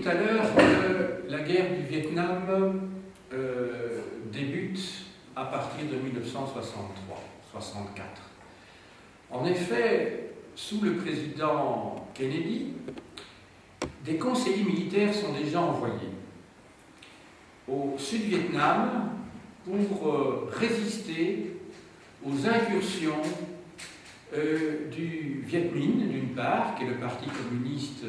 tout à l'heure que la guerre du Vietnam débute à partir de 1963-64. En effet, sous le président Kennedy, des conseillers militaires sont déjà envoyés au Sud-Vietnam pour résister aux incursions du Viet Minh, d'une part, qui est le parti communiste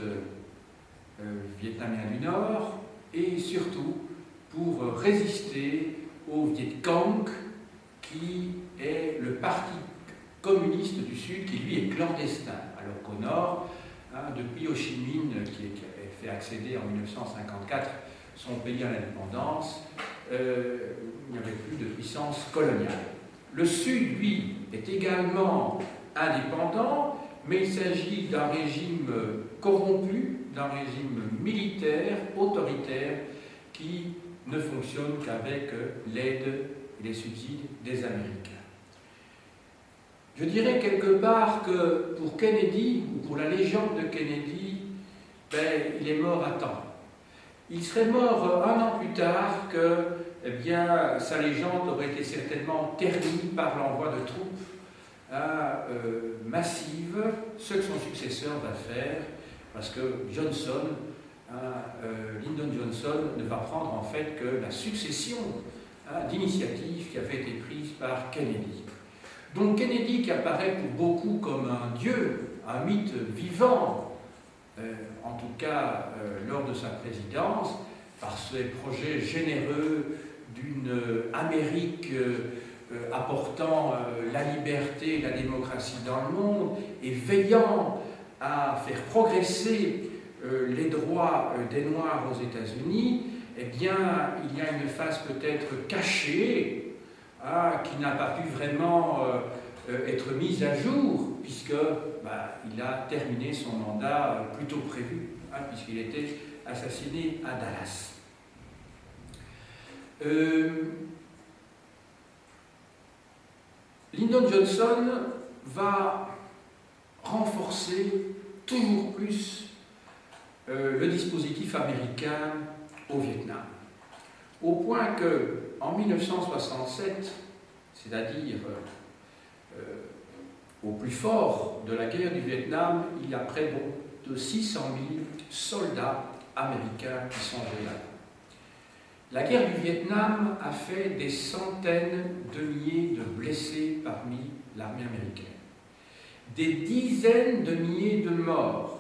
vietnamien du Nord, et surtout pour résister au Viet Cong, qui est le parti communiste du Sud, qui lui est clandestin, alors qu'au Nord, depuis Ho Chi Minh, qui a fait accéder en 1954 son pays à l'indépendance, il n'y avait plus de puissance coloniale. Le Sud, lui, est également indépendant, mais il s'agit d'un régime corrompu, d'un régime militaire, autoritaire, qui ne fonctionne qu'avec l'aide et les subsides des Américains. Je dirais quelque part que pour Kennedy, ou pour la légende de Kennedy, il est mort à temps. Il serait mort un an plus tard que sa légende aurait été certainement ternie par l'envoi de troupes massives, ce que son successeur va faire, parce que Johnson, Lyndon Johnson, ne va prendre en fait que la succession d'initiatives qui avait été prise par Kennedy. Donc Kennedy, qui apparaît pour beaucoup comme un dieu, un mythe vivant, en tout cas lors de sa présidence, par ses projets généreux d'une Amérique apportant la liberté et la démocratie dans le monde et veillant à faire progresser les droits des Noirs aux États-Unis, eh bien, il y a une phase peut-être cachée qui n'a pas pu vraiment être mise à jour, puisque il a terminé son mandat plus tôt prévu, puisqu'il était assassiné à Dallas. Lyndon Johnson va renforcer toujours plus le dispositif américain au Vietnam, au point que en 1967, c'est-à-dire au plus fort de la guerre du Vietnam, il y a près de 600 000 soldats américains qui sont là. La guerre du Vietnam a fait des centaines de milliers de blessés parmi l'armée américaine, des dizaines de milliers de morts.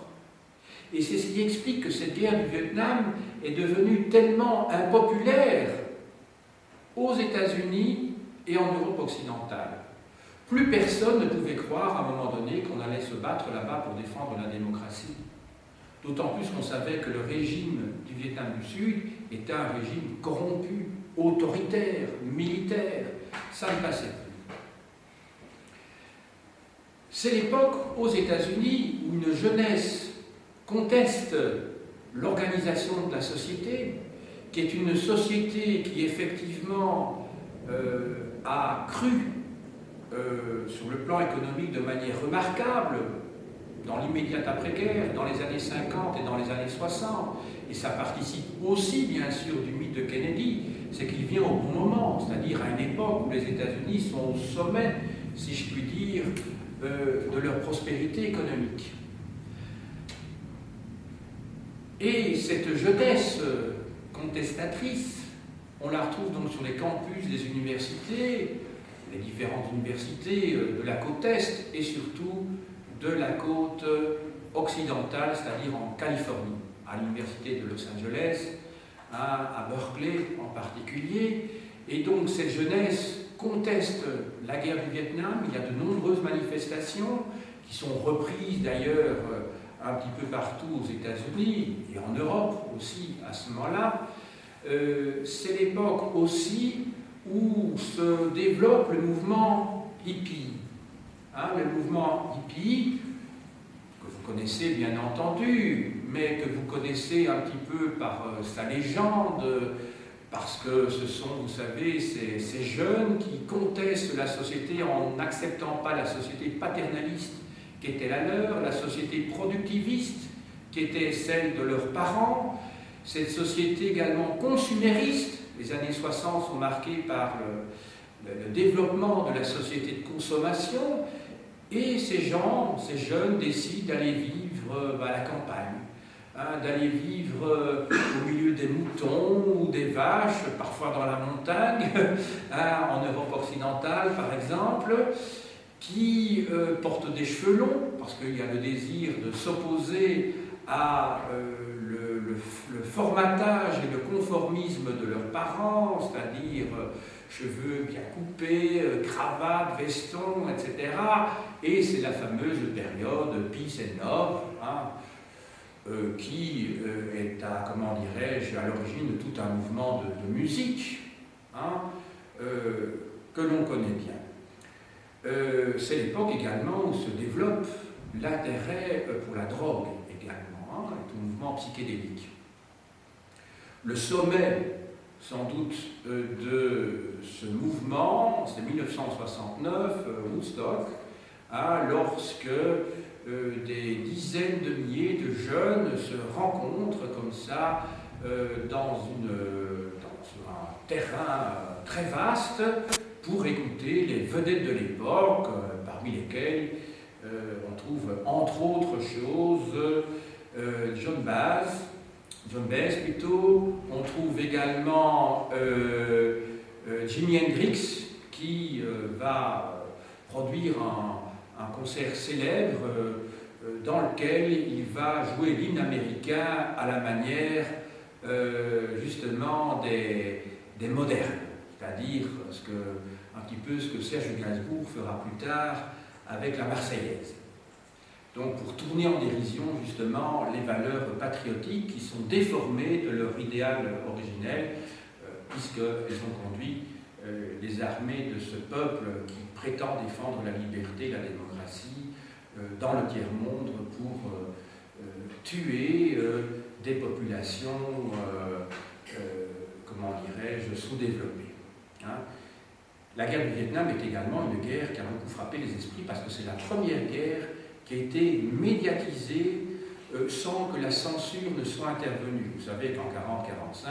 Et c'est ce qui explique que cette guerre du Vietnam est devenue tellement impopulaire aux États-Unis et en Europe occidentale. Plus personne ne pouvait croire à un moment donné qu'on allait se battre là-bas pour défendre la démocratie. D'autant plus qu'on savait que le régime du Vietnam du Sud était un régime corrompu, autoritaire, militaire. Ça ne passait plus. C'est l'époque aux États-Unis où une jeunesse conteste l'organisation de la société, qui est une société qui effectivement a cru sur le plan économique de manière remarquable dans l'immédiate après-guerre, dans les années 50 et dans les années 60, et ça participe aussi bien sûr du mythe de Kennedy, c'est qu'il vient au bon moment, c'est-à-dire à une époque où les États-Unis sont au sommet, si je puis dire, de leur prospérité économique. Et cette jeunesse contestatrice, on la retrouve donc sur les campus des universités, les différentes universités de la côte Est et surtout de la côte occidentale, c'est-à-dire en Californie, à l'université de Los Angeles, à Berkeley en particulier. Et donc cette jeunesse conteste la guerre du Vietnam. Il y a de nombreuses manifestations qui sont reprises d'ailleurs un petit peu partout aux États-Unis et en Europe aussi à ce moment-là. C'est l'époque aussi où se développe le mouvement hippie. Le mouvement hippie, que vous connaissez bien entendu, mais que vous connaissez un petit peu par sa légende, parce que ce sont, vous savez, ces jeunes qui contestent la société en n'acceptant pas la société paternaliste qui était la leur, la société productiviste qui était celle de leurs parents, cette société également consumériste. Les années 60 sont marquées par le développement de la société de consommation, et ces gens, ces jeunes, décident d'aller vivre à la campagne, hein, d'aller vivre au milieu des moutons ou des vaches, parfois dans la montagne, hein, en Europe occidentale par exemple, qui portent des cheveux longs, parce qu'il y a le désir de s'opposer à le formatage et le conformisme de leurs parents, c'est-à-dire cheveux bien coupés, cravate, veston, etc. Et c'est la fameuse période Peace and Love, hein, qui est à, comment dirais-je, à l'origine de tout un mouvement de musique, hein, que l'on connaît bien. C'est l'époque également où se développe l'intérêt pour la drogue également, hein, tout mouvement psychédélique. Le sommet, sans doute, de ce mouvement, c'est 1969, Woodstock, hein, lorsque des dizaines de milliers de jeunes se rencontrent comme ça dans un terrain très vaste pour écouter les vedettes de l'époque, parmi lesquelles on trouve entre autres choses John Baez plutôt, on trouve également Jimi Hendrix qui va produire un concert célèbre dans lequel il va jouer l'hymne américain à la manière justement des modernes, c'est-à-dire un petit peu ce que Serge Gainsbourg fera plus tard avec la Marseillaise. Donc pour tourner en dérision justement les valeurs patriotiques qui sont déformées de leur idéal originel, puisqu'elles ont conduit les armées de ce peuple qui prétend défendre la liberté et la démocratie dans le tiers-monde pour tuer des populations, comment dirais-je, sous-développées. Hein. La guerre du Vietnam est également une guerre qui a beaucoup frappé les esprits parce que c'est la première guerre qui a été médiatisée sans que la censure ne soit intervenue. Vous savez qu'en 40-45,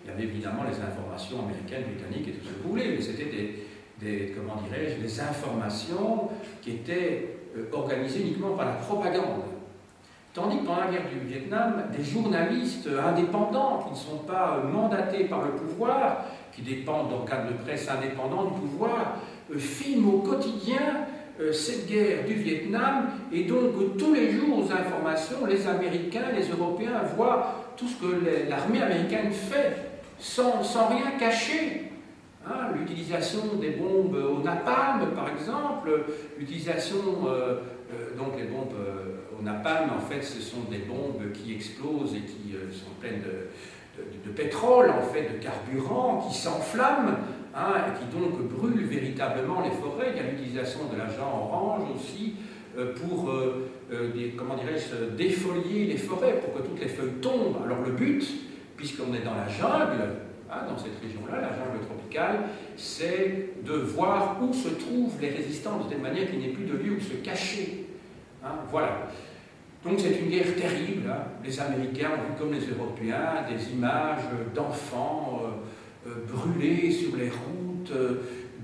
il y avait évidemment les informations américaines, britanniques et tout ce que vous voulez, mais c'était comment dirais-je, des informations qui étaient organisées uniquement par la propagande. Tandis que pendant la guerre du Vietnam, des journalistes indépendants qui ne sont pas mandatés par le pouvoir, qui dépendent d'organes de presse indépendants du pouvoir, filment au quotidien cette guerre du Vietnam, et donc tous les jours aux informations, les Américains, les Européens voient tout ce que l'armée américaine fait, sans rien cacher. Hein, l'utilisation des bombes au napalm, par exemple, l'utilisation, donc les bombes au napalm, en fait, ce sont des bombes qui explosent et qui sont pleines de pétrole, en fait, de carburant, qui s'enflamment, hein, et qui donc brûlent véritablement les forêts. Il y a l'utilisation de l'agent orange aussi pour, comment dirais-je, défolier les forêts, pour que toutes les feuilles tombent. Alors le but, puisqu'on est dans la jungle, hein, dans cette région-là, la jungle tropicale, c'est de voir où se trouvent les résistants, de telle manière qu'il n'y ait plus de lieu où se cacher. Hein, voilà. Donc c'est une guerre terrible. Hein. Les Américains ont vu comme les Européens des images d'enfants brûlés sur les routes.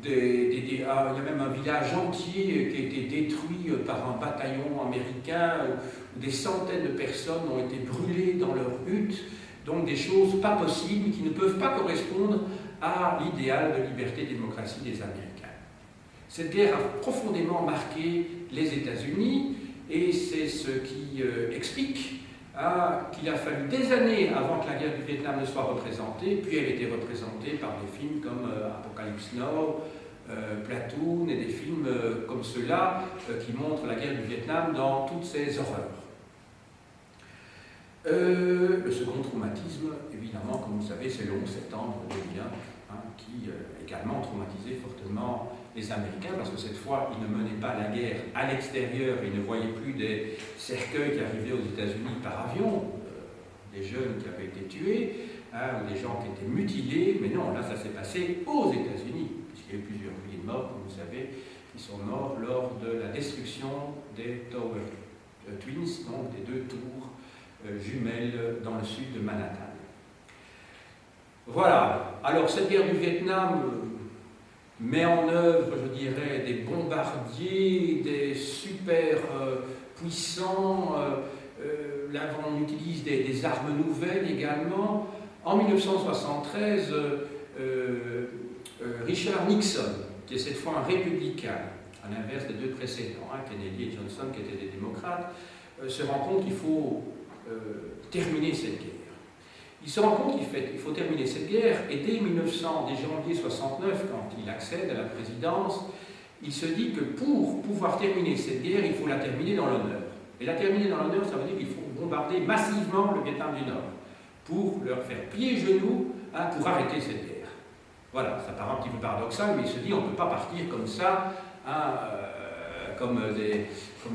Il y a même un village entier qui a été détruit par un bataillon américain, où des centaines de personnes ont été brûlées dans leurs huttes. Donc des choses pas possibles qui ne peuvent pas correspondre à l'idéal de liberté et de démocratie des Américains. Cette guerre a profondément marqué les États-Unis. Et c'est ce qui explique qu'il a fallu des années avant que la guerre du Vietnam ne soit représentée, puis elle était représentée par des films comme Apocalypse Now, Platoon, et des films comme ceux-là qui montrent la guerre du Vietnam dans toutes ses horreurs. Le second traumatisme, évidemment, comme vous savez, c'est le 11 septembre 2001, qui également traumatisé fortement les Américains, parce que cette fois, ils ne menaient pas la guerre à l'extérieur, ils ne voyaient plus des cercueils qui arrivaient aux États-Unis par avion, des jeunes qui avaient été tués, ou des gens qui étaient mutilés, mais non, là, ça s'est passé aux États-Unis, puisqu'il y a eu plusieurs milliers de morts, comme vous savez, qui sont morts lors de la destruction des Tower Twins, donc des deux tours jumelles dans le sud de Manhattan. Voilà. Alors, cette guerre du Vietnam met en œuvre, je dirais, des bombardiers, des super puissants. Là, on utilise des armes nouvelles également. En 1973, Richard Nixon, qui est cette fois un républicain, à l'inverse des deux précédents, Kennedy et Johnson, qui étaient des démocrates, se rend compte qu'il faut terminer cette guerre. Il se rend compte qu'il faut terminer cette guerre, et dès janvier 69, quand il accède à la présidence, il se dit que pour pouvoir terminer cette guerre, il faut la terminer dans l'honneur. Et la terminer dans l'honneur, ça veut dire qu'il faut bombarder massivement le Vietnam du Nord, pour leur faire plier genoux, pour arrêter cette guerre. Voilà, ça paraît un petit peu paradoxal, mais il se dit on ne peut pas partir comme ça, comme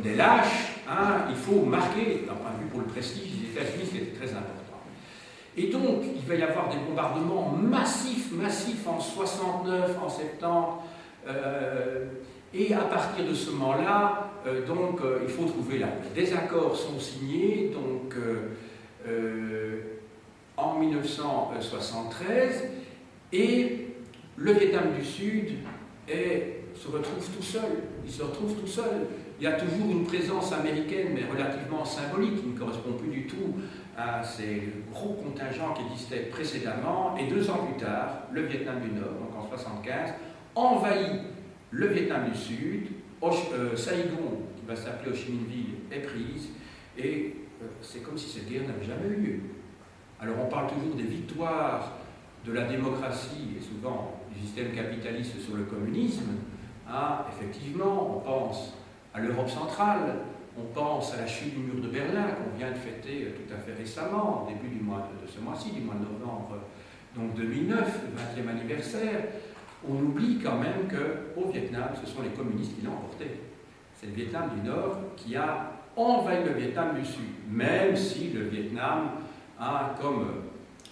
des lâches, il faut marquer, d'un point de vue pour le prestige des États-Unis, c'était très important. Et donc, il va y avoir des bombardements massifs en 69, en 70, et à partir de ce moment-là, il faut trouver la paix. Des accords sont signés, donc en 1973, et le Vietnam du Sud se retrouve tout seul. Il se retrouve tout seul. Il y a toujours une présence américaine, mais relativement symbolique, qui ne correspond plus du tout à ces gros contingents qui existaient précédemment. Et 2 ans plus tard, le Vietnam du Nord, donc en 1975, envahit le Vietnam du Sud. Saigon, qui va s'appeler Ho Chi Minh Ville, est prise. Et c'est comme si cette guerre n'avait jamais eu lieu. Alors on parle toujours des victoires de la démocratie et souvent du système capitaliste sur le communisme. Effectivement, on pense à l'Europe centrale, on pense à la chute du mur de Berlin qu'on vient de fêter tout à fait récemment, au début de ce mois-ci, du mois de novembre donc 2009, le 20e anniversaire. On oublie quand même qu'au Vietnam, ce sont les communistes qui l'ont emporté. C'est le Vietnam du Nord qui a envahi le Vietnam du Sud, même si le Vietnam a, comme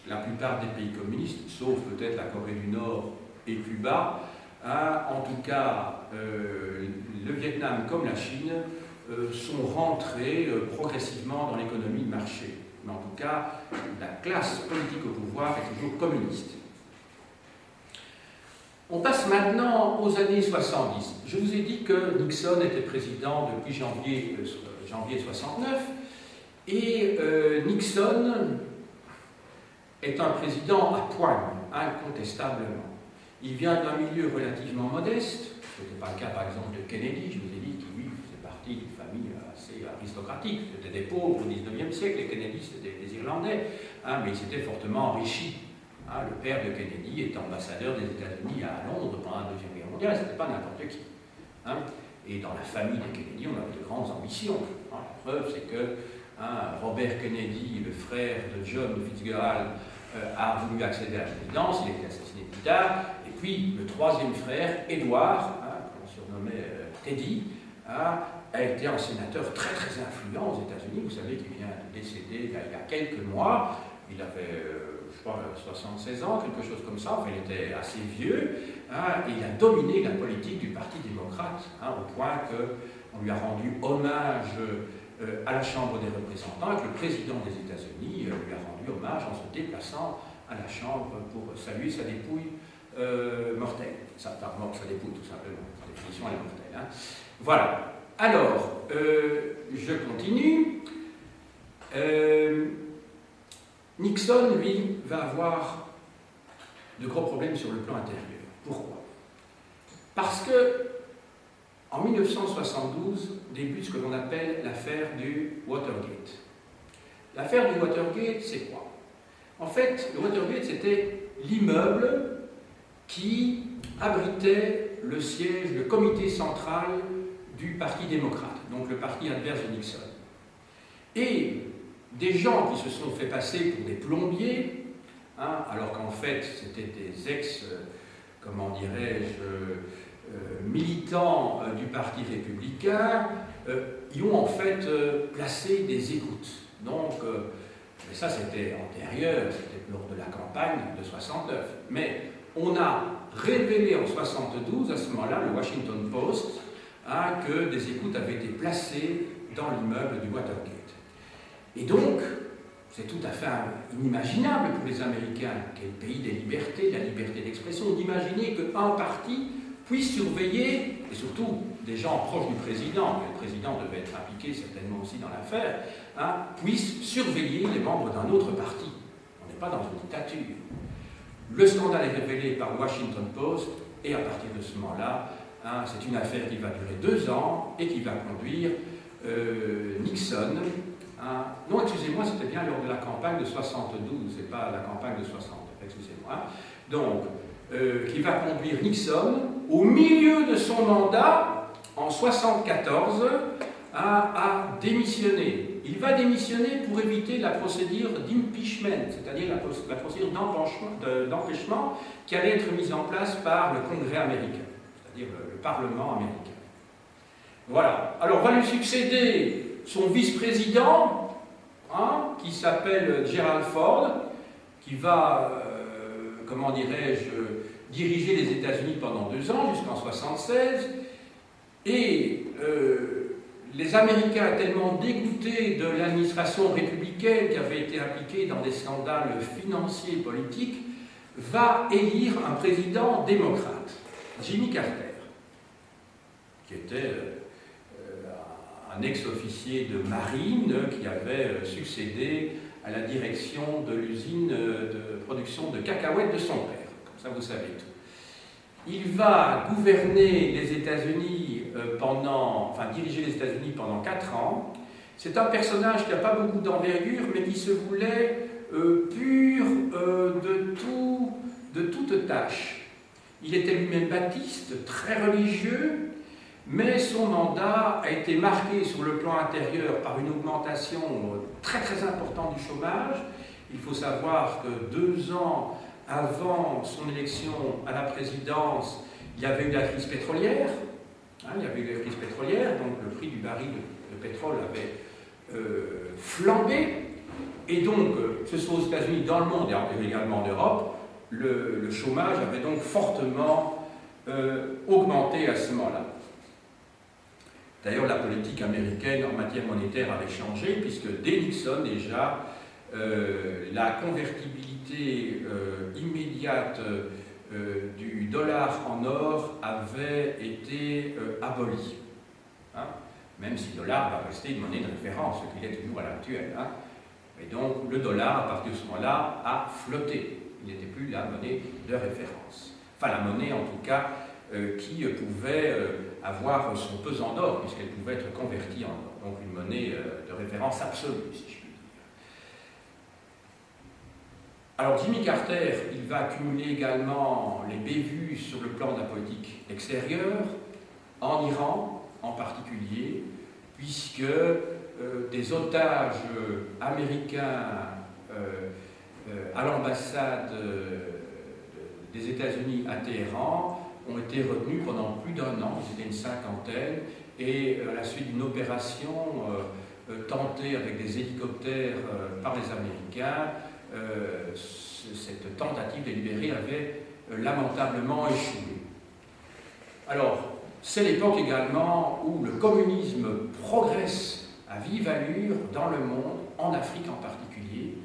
la plupart des pays communistes, sauf peut-être la Corée du Nord et Cuba, en tout cas, le Vietnam comme la Chine sont rentrés progressivement dans l'économie de marché. Mais en tout cas, la classe politique au pouvoir est toujours communiste. On passe maintenant aux années 70. Je vous ai dit que Nixon était président depuis janvier 69, et Nixon est un président à poigne, incontestablement. Il vient d'un milieu relativement modeste, ce n'était pas le cas par exemple de Kennedy, je vous ai dit qu'il faisait partie d'une famille assez aristocratique, c'était des pauvres au XIXe siècle, les Kennedy c'était des Irlandais, mais ils s'étaient fortement enrichis. Le père de Kennedy est ambassadeur des États-Unis à Londres pendant la Deuxième Guerre mondiale, ce n'était pas n'importe qui. Et dans la famille de Kennedy, on avait de grandes ambitions. La preuve, c'est que Robert Kennedy, le frère de John Fitzgerald, a voulu accéder à la présidence, il a été assassiné plus tard, et puis le troisième frère, Edward, qu'on surnommait Teddy, a été un sénateur très très influent aux États-Unis. Vous savez qu'il vient de décéder il y a quelques mois, il avait, je crois, 76 ans, quelque chose comme ça, enfin il était assez vieux, et il a dominé la politique du Parti démocrate, au point qu'on lui a rendu hommage à la Chambre des représentants, et que le président des États-Unis lui a rendu hommage en se déplaçant à la Chambre pour saluer sa dépouille mortelle. Sa dépouille, tout simplement. Sa définition, elle est mortelle. Voilà. Alors, je continue. Nixon, lui, va avoir de gros problèmes sur le plan intérieur. Pourquoi? Parce que en 1972 débute ce que l'on appelle l'affaire du Watergate. L'affaire du Watergate, c'est quoi? En fait, le Watergate, c'était l'immeuble qui abritait le siège, le comité central du Parti démocrate, donc le parti adverse de Nixon. Et des gens qui se sont fait passer pour des plombiers, alors qu'en fait, c'était des comment dirais-je, militants du Parti républicain, y ont en fait placé des écoutes. Donc, mais ça c'était antérieur, c'était lors de la campagne de 69. Mais on a révélé en 72, à ce moment-là, le Washington Post, que des écoutes avaient été placées dans l'immeuble du Watergate. Et donc, c'est tout à fait inimaginable pour les Américains, qui est le pays des libertés, de la liberté d'expression, d'imaginer qu'un parti puisse surveiller, et surtout des gens proches du président, et le président devait être impliqué certainement aussi dans l'affaire, hein, puisse surveiller les membres d'un autre parti. On n'est pas dans une dictature. Le scandale est révélé par le Washington Post, et à partir de ce moment-là, hein, c'est une affaire qui va durer 2 ans et qui va conduire Nixon. Hein, non, excusez-moi, c'était bien lors de la campagne de 72, c'est pas la campagne de 60, excusez-moi. Donc, qui va conduire Nixon au milieu de son mandat, en 74, à démissionner. Il va démissionner pour éviter la procédure d'impeachment, c'est-à-dire la procédure d'empêchement qui allait être mise en place par le Congrès américain, c'est-à-dire le Parlement américain. Voilà. Alors va lui succéder son vice-président, hein, qui s'appelle Gerald Ford, qui va, comment dirais-je, diriger les États-Unis pendant 2 ans, jusqu'en 1976, et les Américains, tellement dégoûtés de l'administration républicaine qui avait été impliquée dans des scandales financiers et politiques, va élire un président démocrate, Jimmy Carter, qui était un ex-officier de marine qui avait succédé à la direction de l'usine de production de cacahuètes de son père. Comme ça, vous savez tout. Il va gouverner les États-Unis diriger les États-Unis pendant 4 ans. C'est un personnage qui n'a pas beaucoup d'envergure, mais qui se voulait pur de toute tâche. Il était lui-même baptiste, très religieux, mais son mandat a été marqué sur le plan intérieur par une augmentation très très importante du chômage. Il faut savoir que 2 ans avant son élection à la présidence, il y avait eu la crise pétrolière. Il y avait eu la crise pétrolière, donc le prix du baril de pétrole avait flambé. Et donc, que ce soit aux États-Unis, dans le monde et également en Europe, le chômage avait donc fortement augmenté à ce moment-là. D'ailleurs, la politique américaine en matière monétaire avait changé, puisque dès Nixon déjà, la convertibilité immédiate du dollar en or avait été abolie. Hein, même si le dollar va rester une monnaie de référence, ce qu'il est toujours à l'heure actuelle. Hein. Et donc le dollar, à partir de ce moment-là, a flotté. Il n'était plus la monnaie de référence. Enfin, la monnaie, en tout cas, qui pouvait avoir son pesant d'or, puisqu'elle pouvait être convertie en or. Donc une monnaie de référence absolue, si je puis dire. Alors Jimmy Carter, il va accumuler également les bévues sur le plan de la politique extérieure, en Iran en particulier, puisque des otages américains à l'ambassade des États-Unis à Téhéran ont été retenus pendant plus d'1 an, c'était une 50aine, et à la suite d'une opération tentée avec des hélicoptères par les Américains, cette tentative de libérer avait lamentablement échoué. Alors, c'est l'époque également où le communisme progresse à vive allure dans le monde, en Afrique en particulier.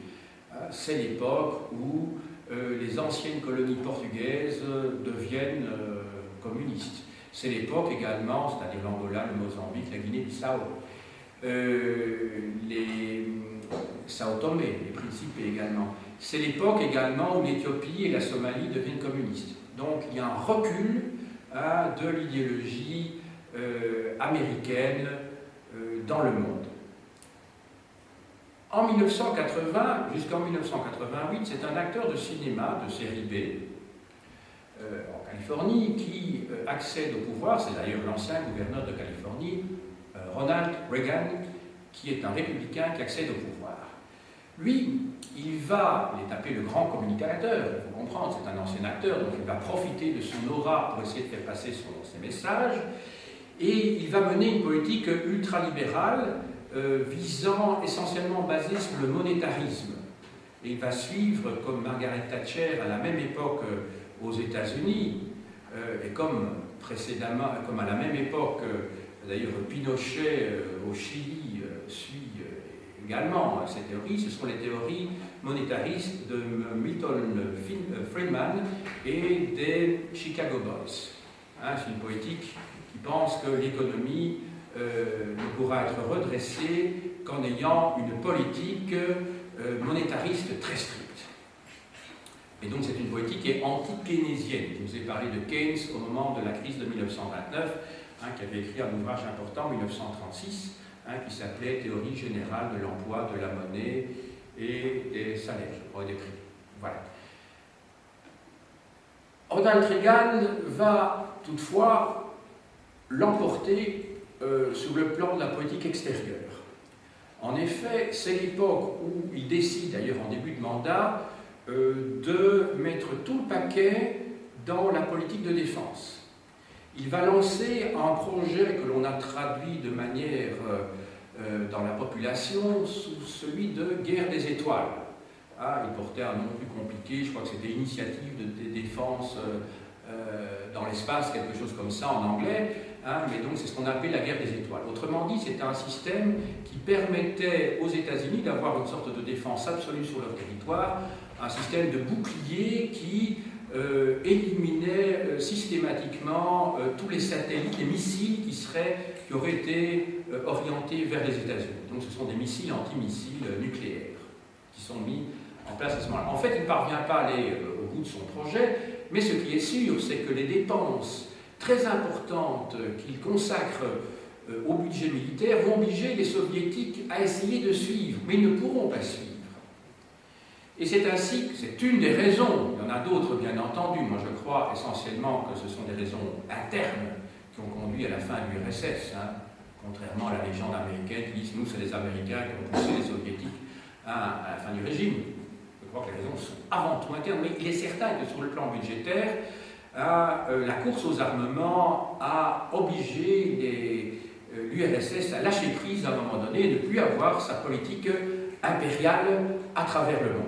C'est l'époque où les anciennes colonies portugaises deviennent communistes. C'est l'époque également, c'est-à-dire l'Angola, le Mozambique, la Guinée-Bissau, les Sao Tomé, les Principes également. C'est l'époque également où l'Éthiopie et la Somalie deviennent communistes. Donc il y a un recul de l'idéologie américaine dans le monde. En 1980, jusqu'en 1988, c'est un acteur de cinéma de série B en Californie qui accède au pouvoir. C'est d'ailleurs l'ancien gouverneur de Californie, Ronald Reagan, qui est un républicain qui accède au pouvoir. Lui, il est appelé le grand communicateur, il faut comprendre, c'est un ancien acteur, donc il va profiter de son aura pour essayer de faire passer ses messages, et il va mener une politique ultralibérale visant essentiellement basée sur le monétarisme. Et il va suivre, comme Margaret Thatcher à la même époque aux États-Unis, et comme précédemment, comme à la même époque, d'ailleurs Pinochet au Chili suit également ces théories, ce sont les théories monétaristes de Milton Friedman et des Chicago Boys. Hein, c'est une politique qui pense que l'économie ne pourra être redressée qu'en ayant une politique monétariste très stricte. Et donc c'est une politique qui est anti-keynésienne. Je vous ai parlé de Keynes au moment de la crise de 1929, qui avait écrit un ouvrage important en 1936, qui s'appelait Théorie générale de l'emploi, de la monnaie et des salaires, je crois, et des prix. Voilà. Ronald Reagan va toutefois l'emporter sur le plan de la politique extérieure. En effet, c'est l'époque où il décide, d'ailleurs en début de mandat, de mettre tout le paquet dans la politique de défense. Il va lancer un projet que l'on a traduit de manière dans la population sous celui de guerre des étoiles. Il portait un nom plus compliqué, je crois que c'était Initiative de défense dans l'espace, quelque chose comme ça en anglais, mais donc c'est ce qu'on appelle la guerre des étoiles. Autrement dit, c'était un système qui permettait aux États-Unis d'avoir une sorte de défense absolue sur leur territoire, un système de bouclier qui éliminait systématiquement tous les satellites, les missiles qui auraient été orientés vers les États-Unis. Donc ce sont des missiles antimissiles nucléaires qui sont mis en place à ce moment-là. En fait, il ne parvient pas à aller au bout de son projet, mais ce qui est sûr, c'est que les dépenses très importantes qu'il consacre au budget militaire vont obliger les soviétiques à essayer de suivre, mais ils ne pourront pas suivre. Et c'est ainsi que c'est une des raisons, il y en a d'autres bien entendu, moi je crois essentiellement que ce sont des raisons internes qui ont conduit à la fin de l'URSS, contrairement à la légende américaine qui dit nous c'est les Américains qui ont poussé les soviétiques à la fin du régime. Je crois que les raisons sont avant tout internes, mais il est certain que sur le plan budgétaire, la course aux armements a obligé l'URSS à lâcher prise à un moment donné et ne plus avoir sa politique impériale à travers le monde.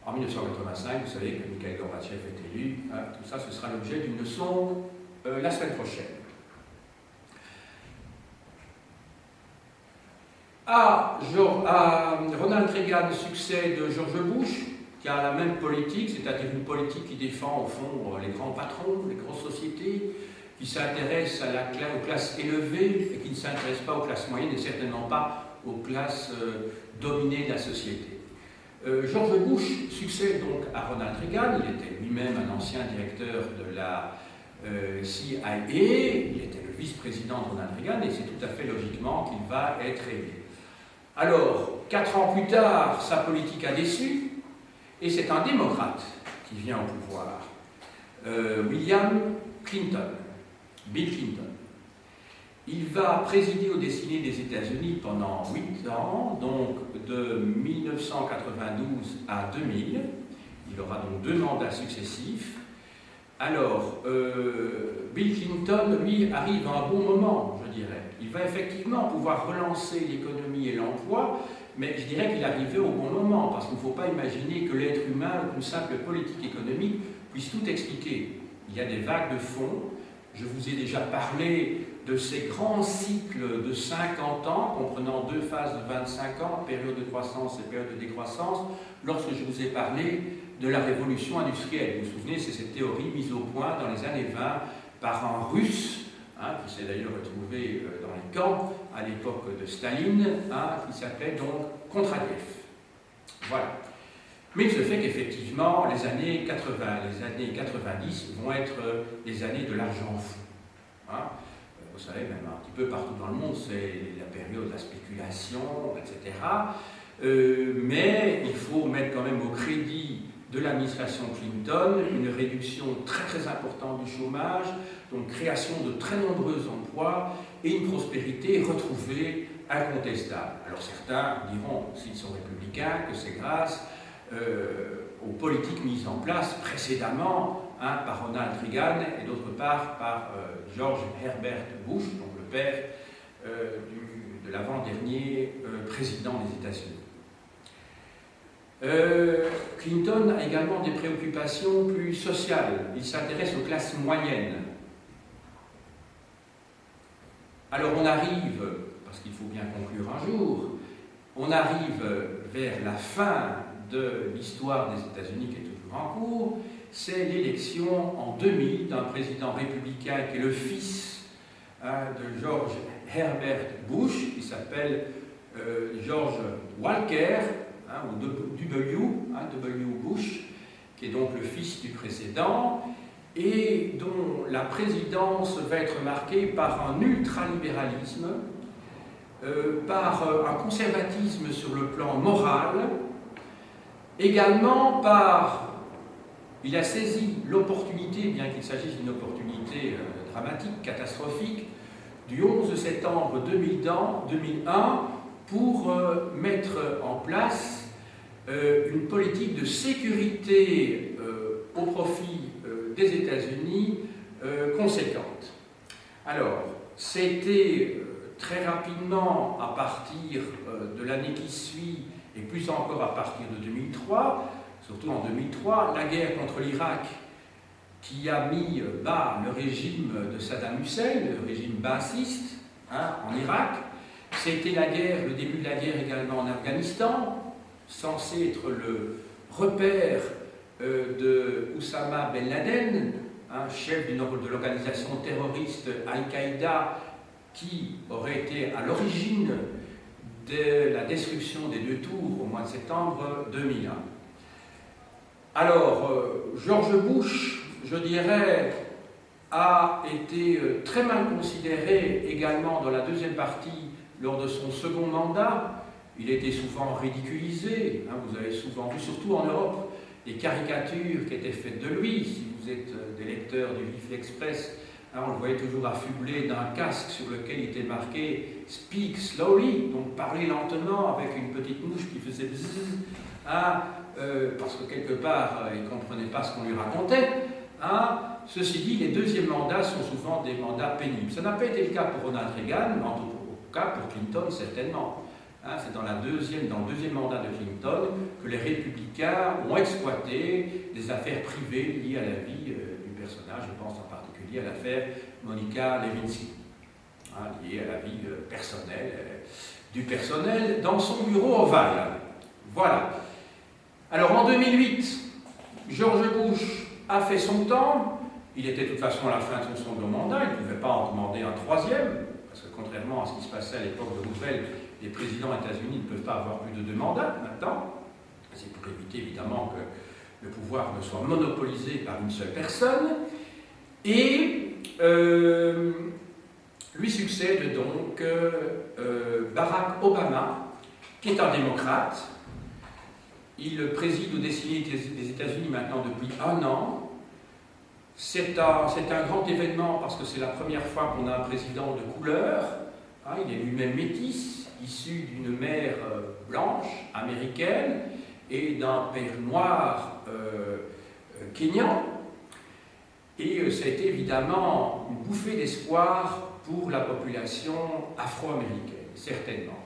En 1985, vous savez que Mikhail Gorbatchev est élu. Tout ça, ce sera l'objet d'une leçon la semaine prochaine. À Ronald Reagan succède George Bush, qui a la même politique, c'est-à-dire une politique qui défend au fond les grands patrons, les grosses sociétés, qui s'intéresse aux classes élevées et qui ne s'intéresse pas aux classes moyennes et certainement pas aux classes dominées de la société. George Bush succède donc à Ronald Reagan, il était lui-même un ancien directeur de la CIA, il était le vice-président de Ronald Reagan et c'est tout à fait logiquement qu'il va être élu. Alors, 4 ans plus tard, sa politique a déçu et c'est un démocrate qui vient au pouvoir, William Clinton, Bill Clinton. Il va présider aux destinées des États-Unis pendant 8 ans, donc de 1992 à 2000. Il aura donc 2 mandats successifs. Alors, Bill Clinton, lui, arrive à un bon moment, je dirais. Il va effectivement pouvoir relancer l'économie et l'emploi, mais je dirais qu'il arrivait au bon moment, parce qu'il ne faut pas imaginer que l'être humain ou une simple politique économique puisse tout expliquer. Il y a des vagues de fonds. Je vous ai déjà parlé de ces grands cycles de 50 ans, comprenant 2 phases de 25 ans, période de croissance et période de décroissance, lorsque je vous ai parlé de la révolution industrielle. Vous vous souvenez, c'est cette théorie mise au point dans les années 20 par un Russe, qui s'est d'ailleurs retrouvé dans les camps à l'époque de Staline, qui s'appelait donc Kondratiev. Voilà. Mais il se fait qu'effectivement, les années 80, les années 90 vont être les années de l'argent fou. Vous savez, même un petit peu partout dans le monde, c'est la période de la spéculation, etc. Mais il faut mettre quand même au crédit de l'administration Clinton une réduction très très importante du chômage, donc création de très nombreux emplois et une prospérité retrouvée incontestable. Alors certains diront, s'ils sont républicains, que c'est grâce aux politiques mises en place précédemment par Ronald Reagan et d'autre part par George Herbert Bush, donc le père de l'avant-dernier président des États-Unis. Clinton a également des préoccupations plus sociales. Il s'intéresse aux classes moyennes. Alors on arrive, parce qu'il faut bien conclure un jour, on arrive vers la fin de l'histoire des États-Unis qui est toujours en cours, c'est l'élection en 2000 d'un président républicain qui est le fils de George Herbert Bush, qui s'appelle George Walker, ou W. Bush, qui est donc le fils du précédent, et dont la présidence va être marquée par un ultralibéralisme, par un conservatisme sur le plan moral, également par... Il a saisi l'opportunité, bien qu'il s'agisse d'une opportunité dramatique, catastrophique, du 11 septembre 2001 pour mettre en place une politique de sécurité au profit des États-Unis conséquente. Alors, c'était très rapidement, à partir de l'année qui suit, et plus encore à partir de 2003, surtout en 2003, la guerre contre l'Irak qui a mis bas le régime de Saddam Hussein, le régime bassiste en Irak. C'était le début de la guerre également en Afghanistan, censé être le repère de Oussama Ben Laden, chef de l'organisation terroriste Al-Qaïda, qui aurait été à l'origine de la destruction des 2 tours au mois de septembre 2001. Alors, George Bush, je dirais, a été très mal considéré également dans la deuxième partie lors de son second mandat. Il était souvent ridiculisé, vous avez souvent vu, surtout en Europe, des caricatures qui étaient faites de lui. Si vous êtes des lecteurs du Vif Express, on le voyait toujours affublé d'un casque sur lequel il était marqué « Speak slowly », donc parler lentement avec une petite mouche qui faisait bzzz, parce que quelque part, il ne comprenait pas ce qu'on lui racontait. Ceci dit, les deuxièmes mandats sont souvent des mandats pénibles. Ça n'a pas été le cas pour Ronald Reagan, mais en tout cas pour Clinton, certainement. C'est dans le deuxième mandat de Clinton que les républicains ont exploité des affaires privées liées à la vie du personnage. Je pense en particulier à l'affaire Monica Lewinsky, liée à la vie personnelle du personnel dans son bureau ovale. Voilà. Alors en 2008, George Bush a fait son temps. Il était de toute façon à la fin de son second mandat, il ne pouvait pas en demander un troisième, parce que contrairement à ce qui se passait à l'époque de Roosevelt, les présidents états-unis ne peuvent pas avoir plus de 2 mandats maintenant. C'est pour éviter évidemment que le pouvoir ne soit monopolisé par une seule personne. Et lui succède donc Barack Obama, qui est un démocrate. Il préside aux décennies des États-Unis maintenant depuis 1 an. C'est un grand événement parce que c'est la première fois qu'on a un président de couleur. Il est lui-même métis, issu d'une mère blanche, américaine, et d'un père noir kényan. Et ça a été évidemment une bouffée d'espoir pour la population afro-américaine, certainement.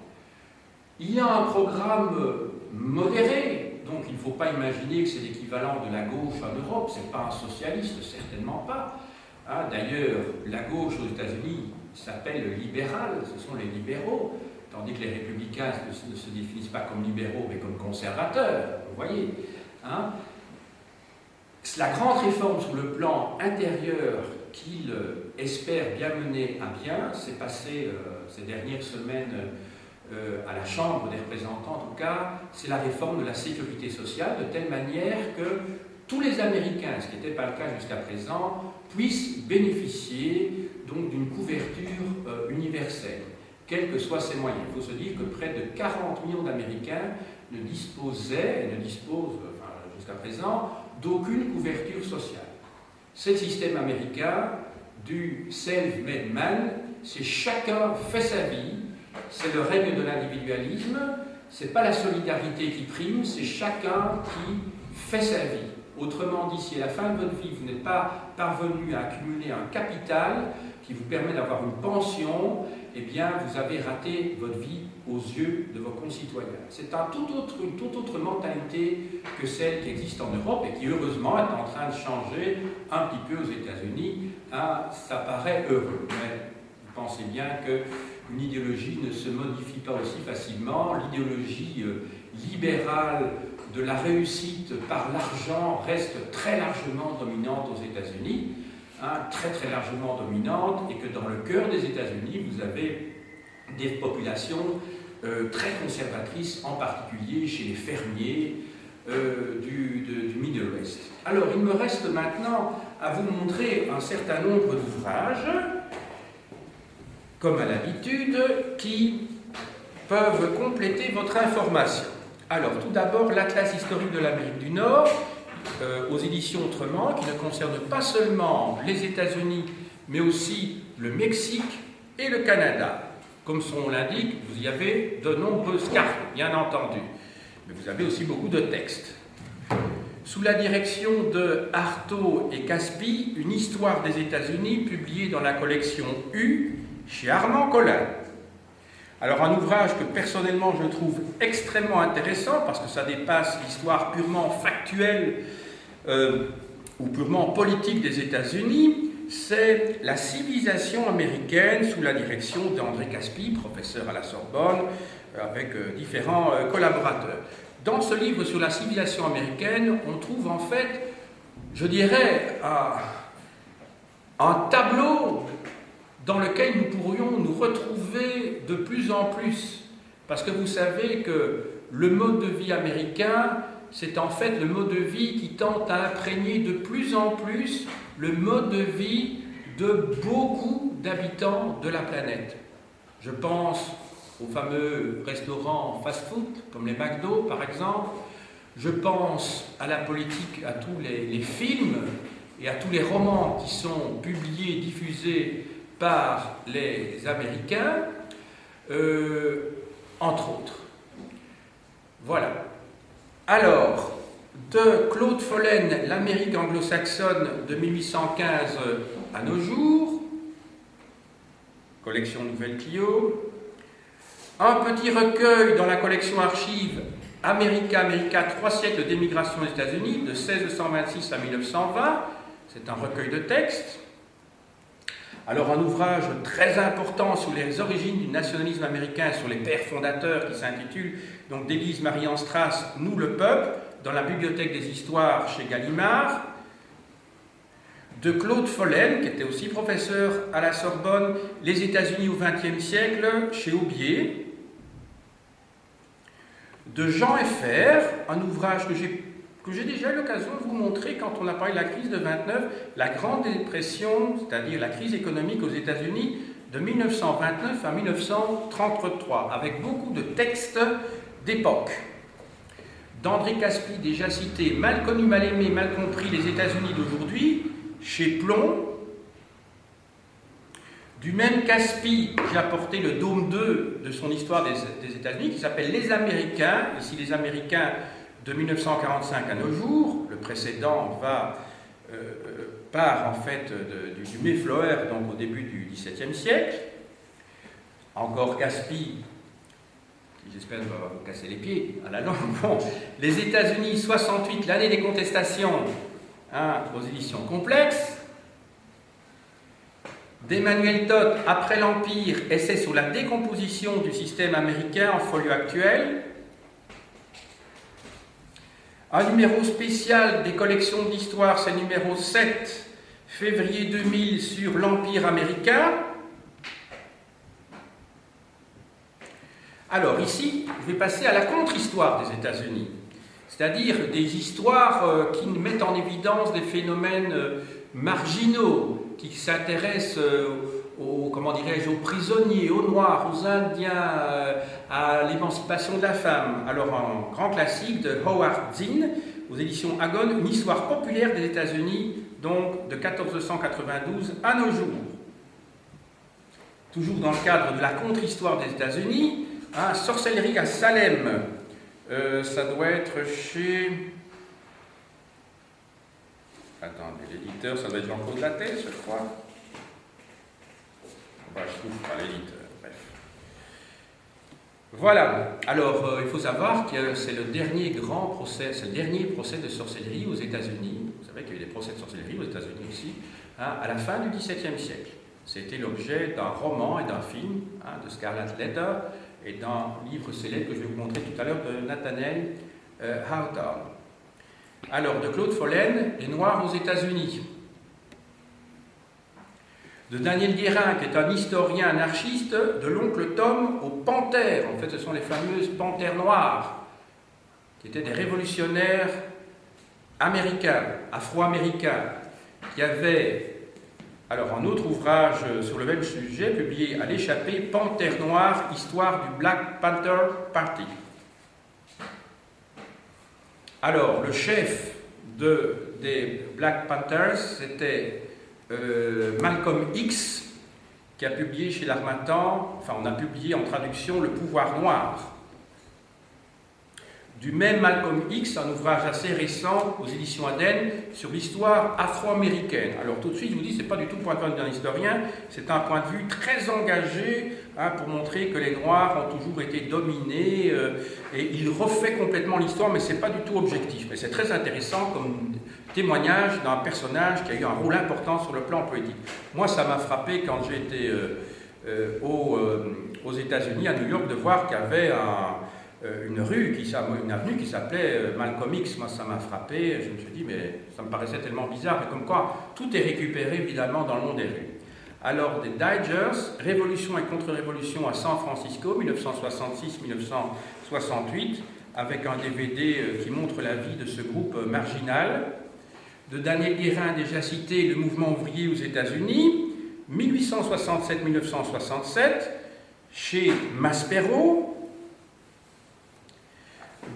Il y a un programme modéré, donc il ne faut pas imaginer que c'est l'équivalent de la gauche en Europe, ce n'est pas un socialiste, certainement pas. D'ailleurs, la gauche aux États-Unis s'appelle libérale, ce sont les libéraux, tandis que les républicains ne se définissent pas comme libéraux, mais comme conservateurs, vous voyez. La grande réforme sur le plan intérieur qu'il espère bien mener à bien s'est passée ces dernières semaines à la Chambre des représentants, en tout cas, c'est la réforme de la sécurité sociale, de telle manière que tous les Américains, ce qui n'était pas le cas jusqu'à présent, puissent bénéficier donc d'une couverture universelle, quels que soient ses moyens. Il faut se dire que près de 40 millions d'Américains ne disposent jusqu'à présent d'aucune couverture sociale. C'est le système américain du self-made man, c'est chacun fait sa vie, c'est le règne de l'individualisme, c'est pas la solidarité qui prime, c'est chacun qui fait sa vie. Autrement dit, si à la fin de votre vie, vous n'êtes pas parvenu à accumuler un capital qui vous permet d'avoir une pension, eh bien, vous avez raté votre vie aux yeux de vos concitoyens. C'est une toute autre mentalité que celle qui existe en Europe et qui, heureusement, est en train de changer un petit peu aux États-Unis. Ça paraît heureux, mais vous pensez bien que une idéologie ne se modifie pas aussi facilement. L'idéologie libérale de la réussite par l'argent reste très largement dominante aux États-Unis, très très largement dominante, et que dans le cœur des États-Unis, vous avez des populations très conservatrices, en particulier chez les fermiers du Middle West. Alors, il me reste maintenant à vous montrer un certain nombre d'ouvrages, comme à l'habitude, qui peuvent compléter votre information. Alors, tout d'abord, l'Atlas historique de l'Amérique du Nord, aux éditions Autrement, qui ne concerne pas seulement les États-Unis, mais aussi le Mexique et le Canada. Comme son nom l'indique, vous y avez de nombreuses cartes, bien entendu, mais vous avez aussi beaucoup de textes. Sous la direction de Artaud et Caspi, une histoire des États-Unis, publiée dans la collection U, chez Armand Collin. Alors un ouvrage que personnellement je trouve extrêmement intéressant, parce que ça dépasse l'histoire purement factuelle ou purement politique des États-Unis, c'est La civilisation américaine sous la direction d'André Caspi, professeur à la Sorbonne, avec différents collaborateurs. Dans ce livre sur la civilisation américaine, on trouve en fait, je dirais, un tableau dans lequel nous pourrions nous retrouver de plus en plus. Parce que vous savez que le mode de vie américain, c'est en fait le mode de vie qui tente à imprégner de plus en plus le mode de vie de beaucoup d'habitants de la planète. Je pense aux fameux restaurants fast-food, comme les McDo par exemple. Je pense à la politique, à tous les films et à tous les romans qui sont publiés, diffusés par les Américains, entre autres. Voilà. Alors, de Claude Follen, l'Amérique anglo-saxonne de 1815 à nos jours, collection Nouvelle Clio, un petit recueil dans la collection archive America, 3 siècles d'émigration aux États-Unis, de 1626 à 1920, c'est un recueil de textes. Alors un ouvrage très important sur les origines du nationalisme américain, sur les pères fondateurs, qui s'intitule donc d'Élise Marie-Anne Strass, Nous le peuple, dans la bibliothèque des histoires chez Gallimard, de Claude Follen, qui était aussi professeur à la Sorbonne, Les États-Unis au XXe siècle, chez Aubier, de Jean Fr, un ouvrage que j'ai déjà eu l'occasion de vous montrer quand on a parlé de la crise de 29, la Grande Dépression, c'est-à-dire la crise économique aux États-Unis de 1929 à 1933, avec beaucoup de textes d'époque. D'André Caspi, déjà cité, Mal connu, mal aimé, mal compris, les États-Unis d'aujourd'hui, chez Plomb. Du même Caspi, j'ai apporté le tome 2 de son histoire des États-Unis, qui s'appelle Les Américains, ici les Américains de 1945 à nos jours. Le précédent part en fait du Mayflower, donc au début du XVIIe siècle. Encore Caspi, qui j'espère ne va pas vous casser les pieds à la langue. Bon, les États-Unis 68, l'année des contestations, aux éditions Complexes. D'Emmanuel Todt, Après l'Empire, essai sur la décomposition du système américain en folio actuel. Un numéro spécial des collections d'histoire, c'est numéro 7, février 2000, sur l'Empire américain. Alors ici, je vais passer à la contre-histoire des États-Unis, c'est-à-dire des histoires qui mettent en évidence des phénomènes marginaux, qui s'intéressent aux prisonniers, aux Noirs, aux Indiens, à l'émancipation de la femme. Alors un grand classique de Howard Zinn, aux éditions Agon, une histoire populaire des États-Unis, donc de 1492 à nos jours. Toujours dans le cadre de la contre-histoire des États-Unis, Sorcellerie à Salem, ça doit être chez... Attendez, l'éditeur, ça doit être Jean-Claude Lattès, je crois. Je trouve pas l'éditeur, bref. Voilà, alors il faut savoir que c'est le dernier grand procès, c'est le dernier procès de sorcellerie aux États-Unis. Vous savez qu'il y a eu des procès de sorcellerie aux États-Unis aussi, à la fin du XVIIe siècle. C'était l'objet d'un roman et d'un film, de Scarlet Letter, et d'un livre célèbre que je vais vous montrer tout à l'heure de Nathaniel Hawthorne. Alors, de Claude Follen, Les Noirs aux États-Unis. De Daniel Guérin, qui est un historien anarchiste, de l'oncle Tom aux panthères. En fait, ce sont les fameuses panthères noires, qui étaient des révolutionnaires américains, afro-américains, qui avaient, alors un autre ouvrage sur le même sujet, publié à l'échappée, Panthère noire, histoire du Black Panther Party. Alors, le chef des Black Panthers, c'était Malcolm X, qui a publié chez l'Harmattan, enfin on a publié en traduction Le pouvoir noir. Du même Malcolm X, un ouvrage assez récent aux éditions Aden sur l'histoire afro-américaine. Alors tout de suite, je vous dis, ce n'est pas du tout le point de vue d'un historien, c'est un point de vue très engagé pour montrer que les Noirs ont toujours été dominés, et il refait complètement l'histoire, mais ce n'est pas du tout objectif. Mais c'est très intéressant comme témoignage d'un personnage qui a eu un rôle important sur le plan politique. Moi, ça m'a frappé quand j'étais aux États-Unis, à New York, de voir qu'il y avait une avenue qui s'appelait Malcolm X. Moi, ça m'a frappé. Je me suis dit, mais ça me paraissait tellement bizarre. Mais comme quoi, tout est récupéré, évidemment, dans le monde des rues. Alors, des Digers, Révolution et contre-révolution à San Francisco, 1966-1968, avec un DVD qui montre la vie de ce groupe marginal. De Daniel Guérin, déjà cité, Le mouvement ouvrier aux États-Unis, 1867-1967, chez Maspero.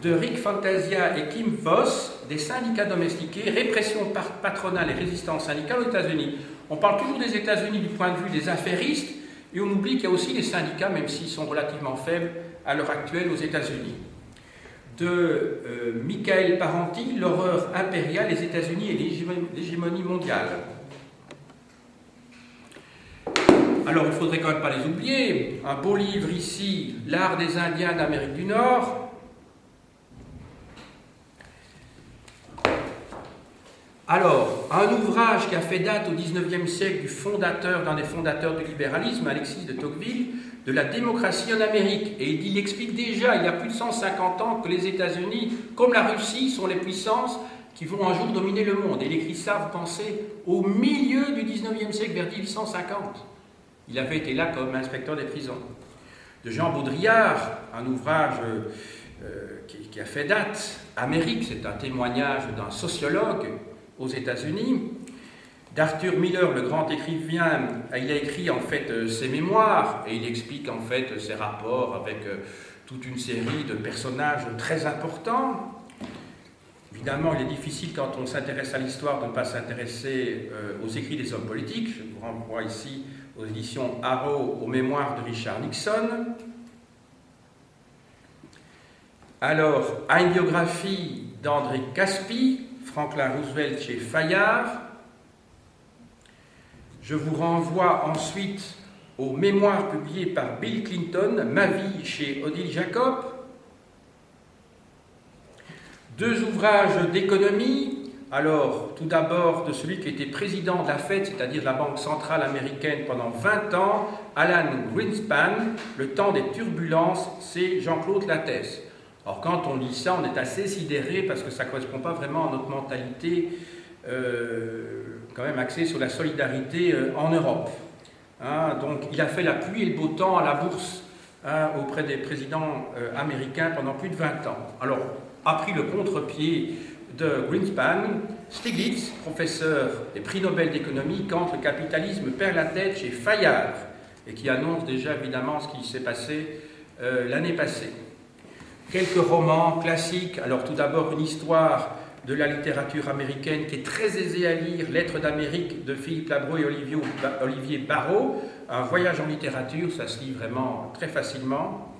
De Rick Fantasia et Kim Voss, Des syndicats domestiqués, répression patronale et résistance syndicale aux États-Unis. On parle toujours des États-Unis du point de vue des affairistes, et on oublie qu'il y a aussi des syndicats, même s'ils sont relativement faibles à l'heure actuelle aux États-Unis. De Michael Parenti, L'horreur impériale, les États-Unis et l'hégémonie mondiale. Alors, il ne faudrait quand même pas les oublier. Un beau livre ici, L'art des Indiens d'Amérique du Nord. Alors, un ouvrage qui a fait date au XIXe siècle d'un des fondateurs du libéralisme, Alexis de Tocqueville, de la démocratie en Amérique. Et il explique déjà, il y a plus de 150 ans, que les États-Unis, comme la Russie, sont les puissances qui vont un jour dominer le monde. Et il écrit ça, vous pensez, au milieu du XIXe siècle, vers 1850. Il avait été là comme inspecteur des prisons. De Jean Baudrillard, un ouvrage qui a fait date, Amérique, c'est un témoignage d'un sociologue aux États-Unis. D'Arthur Miller, le grand écrivain, il a écrit en fait ses mémoires et il explique en fait ses rapports avec toute une série de personnages très importants. Évidemment, il est difficile quand on s'intéresse à l'histoire de ne pas s'intéresser aux écrits des hommes politiques. Je vous renvoie ici aux éditions Arrow, aux mémoires de Richard Nixon. Alors, à une biographie d'André Caspi, Franklin Roosevelt chez Fayard. Je vous renvoie ensuite aux mémoires publiées par Bill Clinton, Ma vie chez Odile Jacob. Deux ouvrages d'économie. Alors, tout d'abord, de celui qui était président de la Fed, c'est-à-dire de la Banque centrale américaine pendant 20 ans, Alan Greenspan, Le temps des turbulences, c'est Jean-Claude Lattès. Alors quand on lit ça, on est assez sidéré parce que ça ne correspond pas vraiment à notre mentalité quand même axée sur la solidarité en Europe. Donc il a fait la pluie et le beau temps à la bourse auprès des présidents américains pendant plus de 20 ans. Alors, a pris le contre-pied de Greenspan, Stiglitz, professeur des prix Nobel d'économie, quand le capitalisme perd la tête chez Fayard, et qui annonce déjà évidemment ce qui s'est passé l'année passée. Quelques romans classiques. Alors tout d'abord une histoire de la littérature américaine qui est très aisée à lire, Lettres d'Amérique de Philippe Labro et Olivier Barrault, un voyage en littérature, ça se lit vraiment très facilement.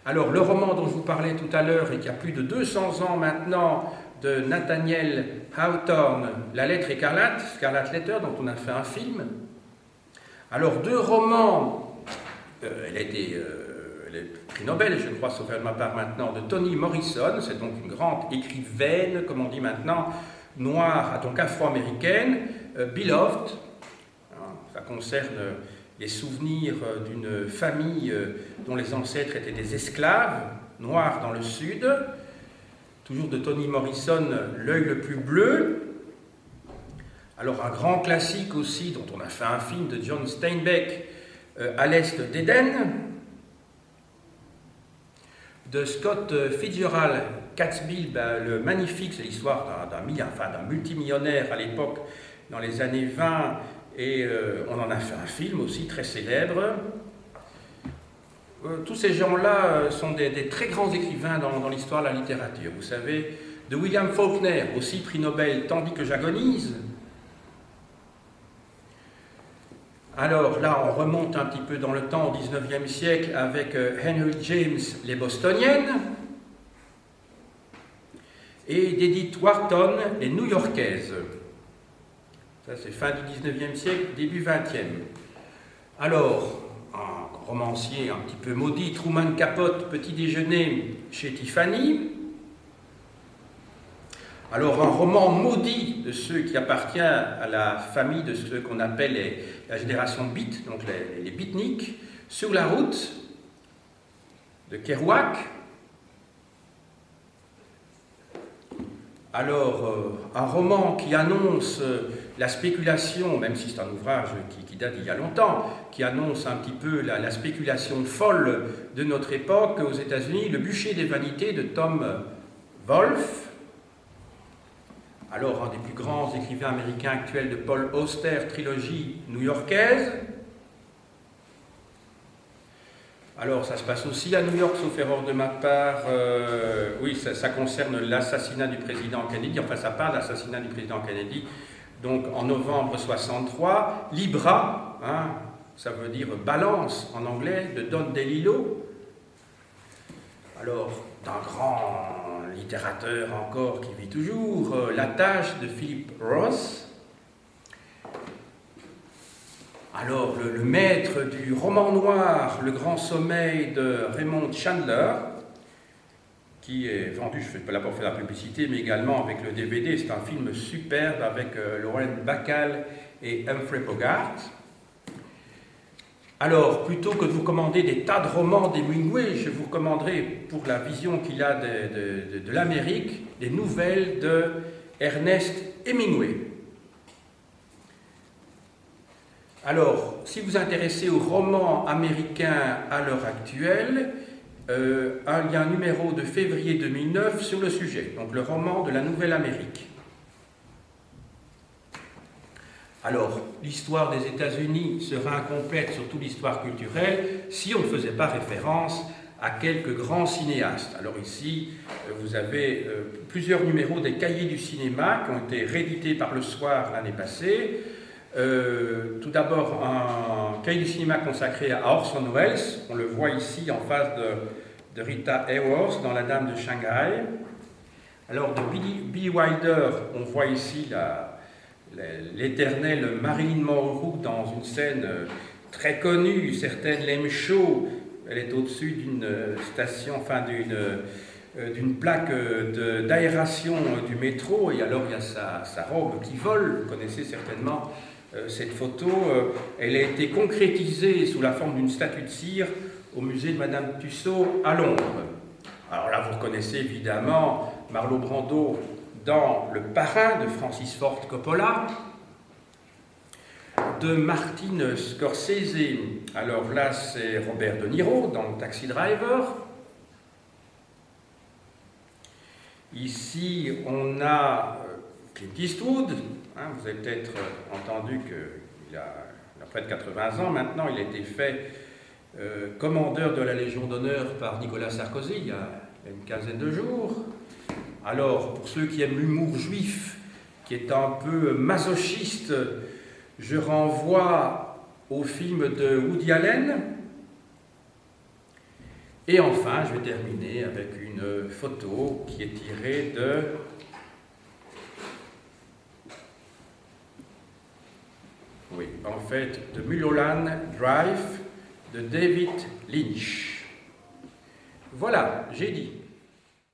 Alors le roman dont je vous parlais tout à l'heure et qui a plus de 200 ans maintenant, de Nathaniel Hawthorne, La lettre écarlate, Scarlet Letter, dont on a fait un film. Alors deux romans, elle a été... le prix Nobel, je crois, sauf de ma part maintenant, de Toni Morrison, c'est donc une grande écrivaine, comme on dit maintenant, noire, donc afro-américaine, Beloved, ça concerne les souvenirs d'une famille dont les ancêtres étaient des esclaves noirs dans le sud. Toujours de Toni Morrison, L'œil le plus bleu. Alors un grand classique aussi, dont on a fait un film de John Steinbeck, À l'Est d'Éden, de Scott Fitzgerald, Catskill, le magnifique, c'est l'histoire d'un multimillionnaire à l'époque, dans les années 20, et on en a fait un film aussi très célèbre. Tous ces gens-là sont des très grands écrivains dans l'histoire de la littérature. Vous savez, de William Faulkner, aussi prix Nobel, Tandis que j'agonise. Alors là, on remonte un petit peu dans le temps, au XIXe siècle, avec Henry James, Les Bostoniennes, et d'Edith Wharton, Les New-Yorkaises. Ça, c'est fin du XIXe siècle, début XXe. Alors, un romancier un petit peu maudit, Truman Capote, Petit déjeuner chez Tiffany. Alors, un roman maudit de ceux qui appartient à la famille de ceux qu'on appelle la génération beat, donc les beatniks, Sur la route, de Kerouac. Alors, un roman qui annonce la spéculation, même si c'est un ouvrage qui date d'il y a longtemps, qui annonce un petit peu la spéculation folle de notre époque aux États-Unis, Le bûcher des vanités de Tom Wolfe. Alors, un des plus grands écrivains américains actuels de Paul Auster, trilogie new-yorkaise. Alors, ça se passe aussi à New York, sauf erreur de ma part. Oui, ça concerne l'assassinat du président Kennedy. Enfin, ça parle de l'assassinat du président Kennedy. Donc, en novembre 63, Libra, ça veut dire balance en anglais, de Don DeLillo. Alors, d'un grand littérateur encore qui vit toujours, La tâche de Philip Roth. Alors, le maître du roman noir, Le grand sommeil de Raymond Chandler, qui est vendu, je ne fais pas là pour faire la publicité, mais également avec le DVD. C'est un film superbe avec Lauren Bacall et Humphrey Bogart. Alors, plutôt que de vous recommander des tas de romans d'Hemingway, je vous recommanderai, pour la vision qu'il a de l'Amérique, des nouvelles de Ernest Hemingway. Alors, si vous vous intéressez aux romans américains à l'heure actuelle, il y a un numéro de février 2009 sur le sujet, donc le roman de la Nouvelle-Amérique. Alors, l'histoire des États-Unis serait incomplète, surtout l'histoire culturelle, si on ne faisait pas référence à quelques grands cinéastes. Alors ici, vous avez plusieurs numéros des Cahiers du cinéma qui ont été réédités par Le Soir l'année passée. Tout d'abord, un cahier du cinéma consacré à Orson Welles. On le voit ici en face de Rita Hayworth dans La Dame de Shanghai. Alors, de Billy Wilder, on voit ici l'éternelle Marilyn Monroe dans une scène très connue, certaine l'aiment chaud. Elle est au-dessus d'une station, enfin d'une plaque d'aération du métro, et alors il y a sa robe qui vole. Vous connaissez certainement cette photo. Elle a été concrétisée sous la forme d'une statue de cire au musée de Madame Tussaud à Londres. Alors là, vous reconnaissez évidemment Marlon Brando dans Le Parrain de Francis Ford Coppola, de Martin Scorsese. Alors là, c'est Robert De Niro dans Le Taxi Driver. Ici, on a Clint Eastwood. Vous avez peut-être entendu qu'il a près de 80 ans maintenant. Il a été fait commandeur de la Légion d'honneur par Nicolas Sarkozy il y a une quinzaine de jours. Alors, pour ceux qui aiment l'humour juif, qui est un peu masochiste, je renvoie au film de Woody Allen. Et enfin, je vais terminer avec une photo qui est tirée de Mulholland Drive de David Lynch. Voilà, j'ai dit.